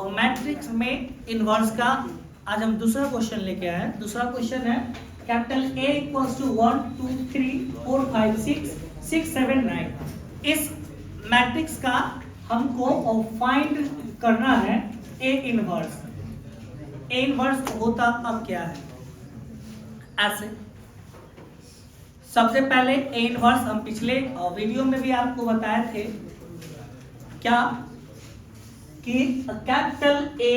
और मैट्रिक्स में इनवर्स का आज हम दूसरा क्वेश्चन लेके आए हैं। दूसरा क्वेश्चन है कैपिटल A इक्वल्स टू 1 2 3 4 5 6 6 7 9। इस मैट्रिक्स का हमको फाइंड करना है A इनवर्स। A इनवर्स होता अब क्या है, ऐसे सबसे पहले A इनवर्स हम पिछले वीडियो में भी आपको बताए थे क्या कि कैपिटल A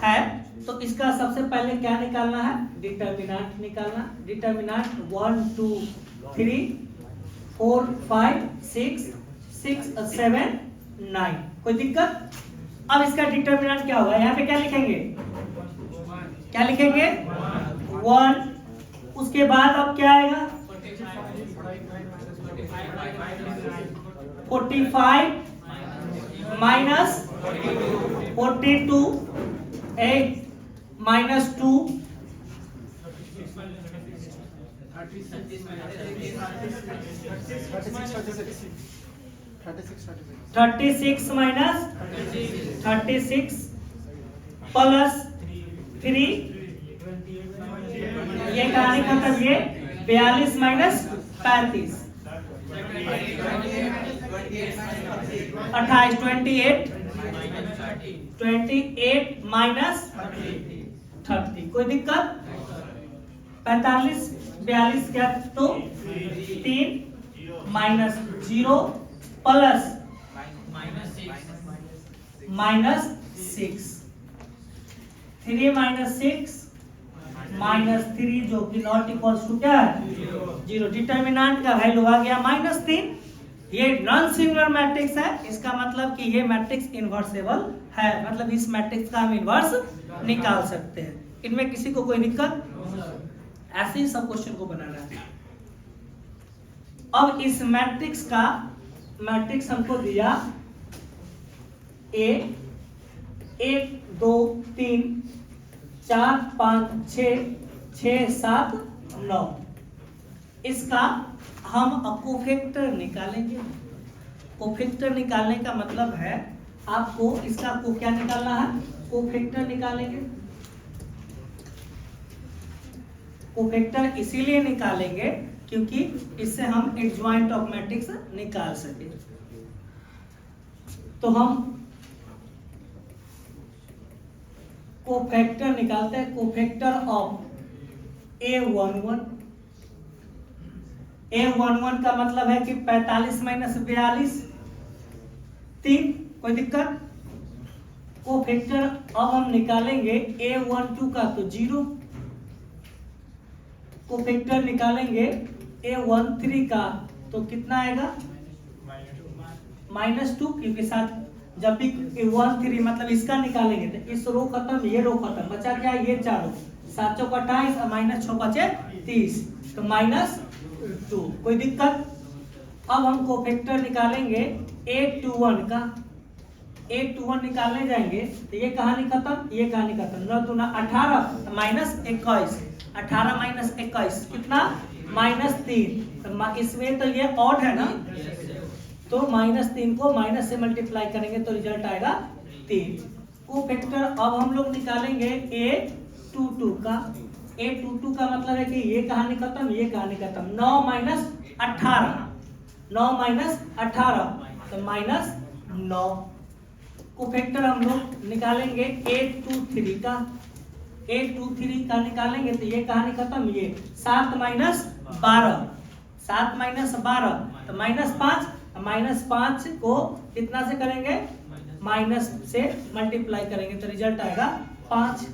है तो इसका सबसे पहले क्या निकालना है, डिटर्मिनेंट निकालना। डिटर्मिनेंट 1 2 3 4 5 6 6 7 9। कोई दिक्कत? अब इसका डिटर्मिनेंट क्या होगा, यहाँ पे क्या लिखेंगे, क्या लिखेंगे 1। उसके बाद अब क्या आएगा 45 माइनस 42 8 माइनस 2 36 माइनस 36 प्लस 3 ये कहानी खत्म। ये 42 माइनस 35 28 28 माइनस 30। कोई दिक्कत? 45 42 क्या तो 3 minus 0 plus minus 6 3 minus 6 minus 3 जो कि नॉट इक्वल्स टू क्या है 0। डिटर्मिनेंट का वैल्यू आ गया -3। ये नॉन सिंगुलर मैट्रिक्स है, इसका मतलब कि ये मैट्रिक्स इन्वर्सेबल है, मतलब इस मैट्रिक्स का हम इन्वर्स निकाल सकते हैं। इनमें किसी को कोई दिक्कत? ऐसे ही सब क्वेश्चन को बनाना है। अब इस मैट्रिक्स का मैट्रिक्स हमको दिया A 1 2 3 4 5 6 6 7 9। इसका हम कोफैक्टर निकालेंगे। कोफैक्टर निकालने का मतलब है आपको इसका को क्या निकालना है, कोफैक्टर निकालेंगे। कोफैक्टर इसीलिए निकालेंगे क्योंकि इससे हम एडजॉइंट ऑफ मैट्रिक्स निकाल सके। तो हम कोफैक्टर निकालते हैं। Cofactor of A11। A11 का मतलब है कि 45 माइनस 42 3। कोई दिक्कत? कोफैक्टर अब हम निकालेंगे A12 का तो 0। कोफैक्टर निकालेंगे A13 का तो कितना आएगा -2, क्योंकि साथ जब भी 13 मतलब इसका निकालेंगे तो इस रो खत्म, ये रो खत्म, बचा क्या ये चारों 7 चौक 28 और -6 बचे 30 तो -2। कोई दिक्कत? अब हम कोफैक्टर निकालेंगे A21 का। A21 निकालने जाएंगे तो ये कहानी खत्म, ये कहानी खत्म। 9 दूना 18 माइनस 21 18 माइनस 21 कितना -3। तो इसमें तो ये ऑड है ना, तो -3 को माइनस से मल्टीप्लाई करेंगे तो रिजल्ट आएगा 3। कोफैक्टर अब हम लोग निकालेंगे A22 का। A22 का मतलब है कि ये कहानी खत्म, ये कहानी खत्म। 9 माइनस 18 9 माइनस 18 तो -9। कोफैक्टर हम लोग निकालेंगे A23 का। A23 का निकालेंगे तो ये कहानी खत्म, ये 7 माइनस 12 7 माइनस 12 तो -5। -5 को कितना से करेंगे, माइनस से मल्टीप्लाई करेंगे तो रिजल्ट आएगा 5।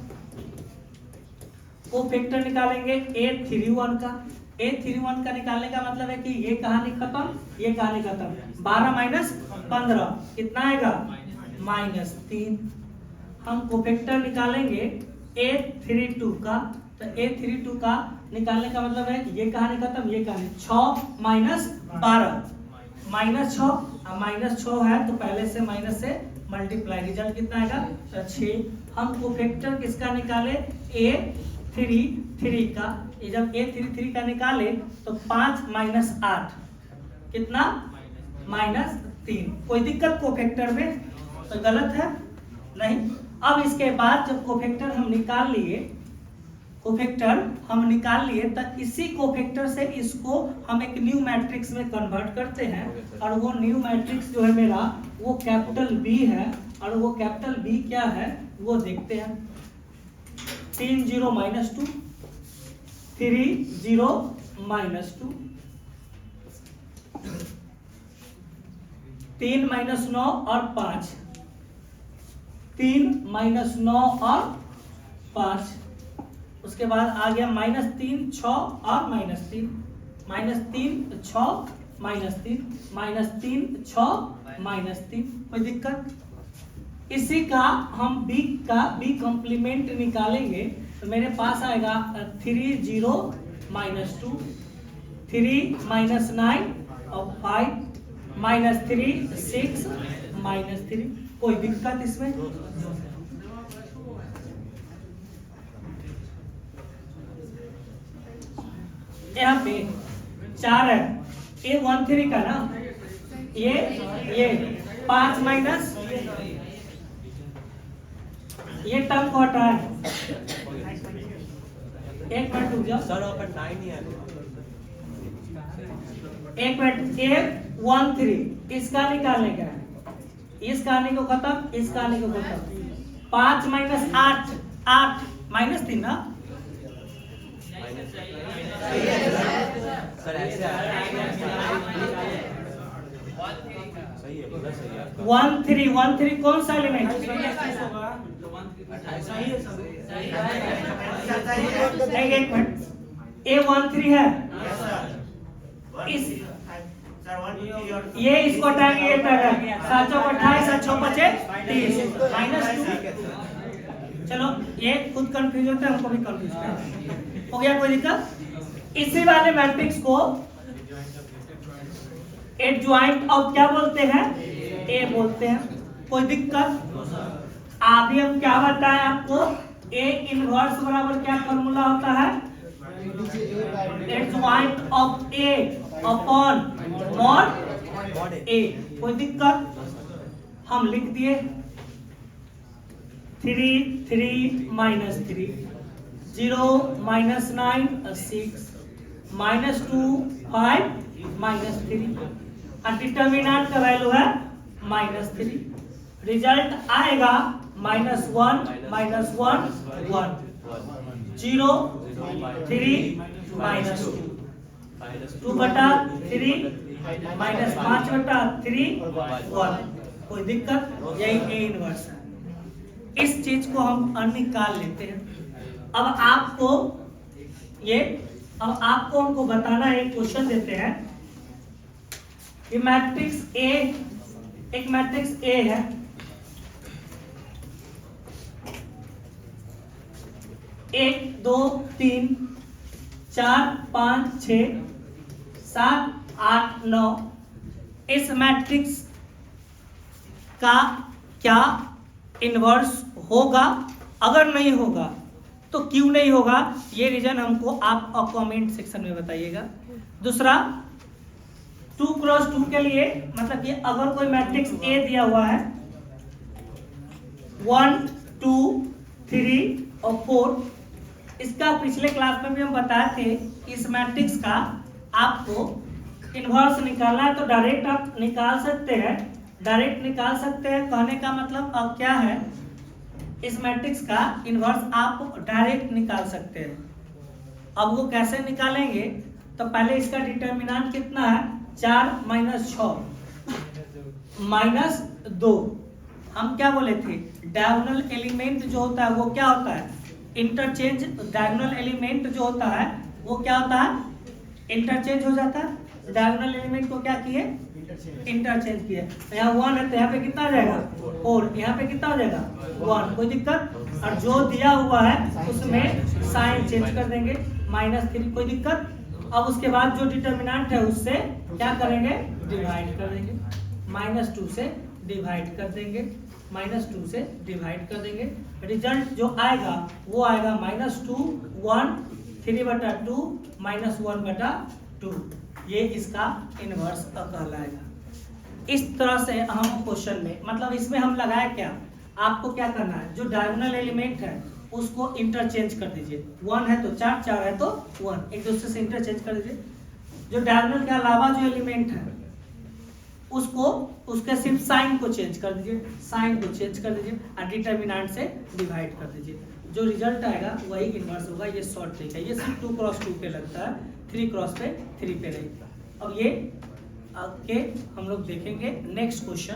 कोफैक्टर निकालेंगे A31 का। A31 का निकालने का मतलब है कि ये कहानी खत्म, ये कहानी खत्म। 12 माइनस 15 कितना आएगा -3। हम कोफैक्टर निकालेंगे A32 का। तो A32 का निकालने का मतलब है ये कहानी खत्म, ये कहानी। 6 माइनस 12 -6 -6 है तो पहले से माइनस से मल्टीप्लाई, रिजल्ट कितना आएगा तो 6। हम कोफैक्टर किसका निकाले A33 का। ये जब A33 का निकाले तो 5 माइनस 8 कितना -3। कोई दिक्कत कोफैक्टर में? तो गलत है नहीं। अब इसके बाद जब कोफैक्टर हम निकाल लिए, कोफैक्टर हम निकाल लिए, तो इसी कोफैक्टर से इसको हम एक न्यू मैट्रिक्स में कन्वर्ट करते हैं, और वो न्यू मैट्रिक्स जो है मेरा वो कैपिटल बी है, और वो कैपिटल बी क्या है वो देखते हैं। 3 0 -2, 3 0 -2, 3 -9 और 5, 3 -9 और 5, उसके बाद आ गया -3 6 और -3, -3 6 -3, -3 6 -3, कोई दिक्कत? इसी का हम b का b कॉम्प्लीमेंट निकालेंगे, तो मेरे पास आएगा 3 0 -2, 3 -9 और 5, -3 6 -3, कोई दिक्कत इसमें? यहाँ पे 4 है, ये 1 3 का ना, ये 5 माइनस ये टर्म को हटा है, 1 मिनट रुक जाओ सर, 9 ही है, 1 मिनट, 1 3 इसका निकालने का है, इस कहानी को खत्म, इस कहानी को खत्म। 5 - 8, 8 -3 ना सर, ऐसे 1 3 कौन सा एलिमेंट? एक मिनट, ये 1 3 है, इस ये इसको हटाएंगे, ये टर्म 7 चौक 28, 7 6 25 -2। चलो ये खुद कंफ्यूज होता है, हमको भी कंफ्यूज कर हो गया, कोई दिक्कत? इसी वाले मैट्रिक्स को एडजॉइंट ऑफ क्या बोलते हैं? ए बोलते हैं, कोई दिक्कत? अभी हम क्या बताएं आपको, ए इनवर्स बराबर क्या फॉर्मूला होता है? Adjoint of A upon mod A, कोई दिक्कत? हम लिख दिए 3 3 -3, 0 -9 6, -2 5 -3, और डिटर्मिनेंट का वैल्यू है -3। रिजल्ट आएगा -1 -1 1, 0 3 -2, 2/3 -5/3 1, कोई दिक्कत? यही ए इनवर्स है। इस चीज को हम निकाल लेते हैं। अब आपको हमको बताना है, क्वेश्चन देते हैं कि मैट्रिक्स ए, एक मैट्रिक्स ए है, एक 2 3 4 5 6 7 8 9, इस मैट्रिक्स का क्या इनवर्स होगा? अगर नहीं होगा तो क्यों नहीं होगा, ये रीजन हमको आप कमेंट सेक्शन में बताइएगा। दूसरा 2 × 2 के लिए, मतलब ये अगर कोई मैट्रिक्स ए दिया हुआ है 1 2 3 और 4, इसका पिछले क्लास में भी हम बताए थे, इस मैट्रिक्स का आपको इनवर्स निकालना है तो डायरेक्ट आप निकाल सकते हैं, डायरेक्ट निकाल सकते हैं। कहने का मतलब अब क्या है, इस मैट्रिक्स का इनवर्स आप डायरेक्ट निकाल सकते हैं। अब वो कैसे निकालेंगे, तो पहले इसका डिटर्मिनेंट कितना है, 4 - 6 -2। हम क्या बोले थे, डायगोनल एलिमेंट जो होता है वो क्या होता है, इंटरचेंज। डायगोनल एलिमेंट जो होता है वो क्या होता है, इंटरचेंज हो जाता है। डायगोनल एलिमेंट को क्या किए, इंटरचेंज किया। तो यहाँ 1 है तो यहाँ पे कितना आ जाएगा 4, यहाँ पे कितना हो जाएगा 1, कोई दिक्कत? और जो दिया हुआ है उसमें साइन चेंज कर देंगे, -3, कोई दिक्कत? अब उसके बाद जो डिटर्मिनेंट है उससे क्या करेंगे, डिवाइड कर देंगे, -2 से डिवाइड कर देंगे, -2 से डिवाइड कर देंगे। रिजल्ट जो आएगा वो आएगा -2 1 3/2 -1/2, ये इसका इनवर्स कहलाएगा। इस तरह से हम क्वेश्चन में मतलब इसमें हम लगाया क्या, आपको क्या करना है, जो डायगोनल एलिमेंट है उसको इंटरचेंज कर दीजिए। 1 है तो 4, 4 है तो 1, एक दूसरे से इंटरचेंज कर दीजिए। जो डायगोनल के अलावा जो एलिमेंट है उसको उसके सिर्फ साइन को चेंज कर दीजिए, साइन को चेंज कर दीजिए और डिटर्मिनेंट से डिवाइड कर दीजिए। जो रिजल्ट आएगा वही इन्वर्स होगा। ये शॉर्ट ट्रिक है, ये सिर्फ 2 क्रॉस 2 पे लगता है, 3 क्रॉस पे 3 पे नहीं। अब ये के हम लोग देखेंगे नेक्स्ट क्वेश्चन।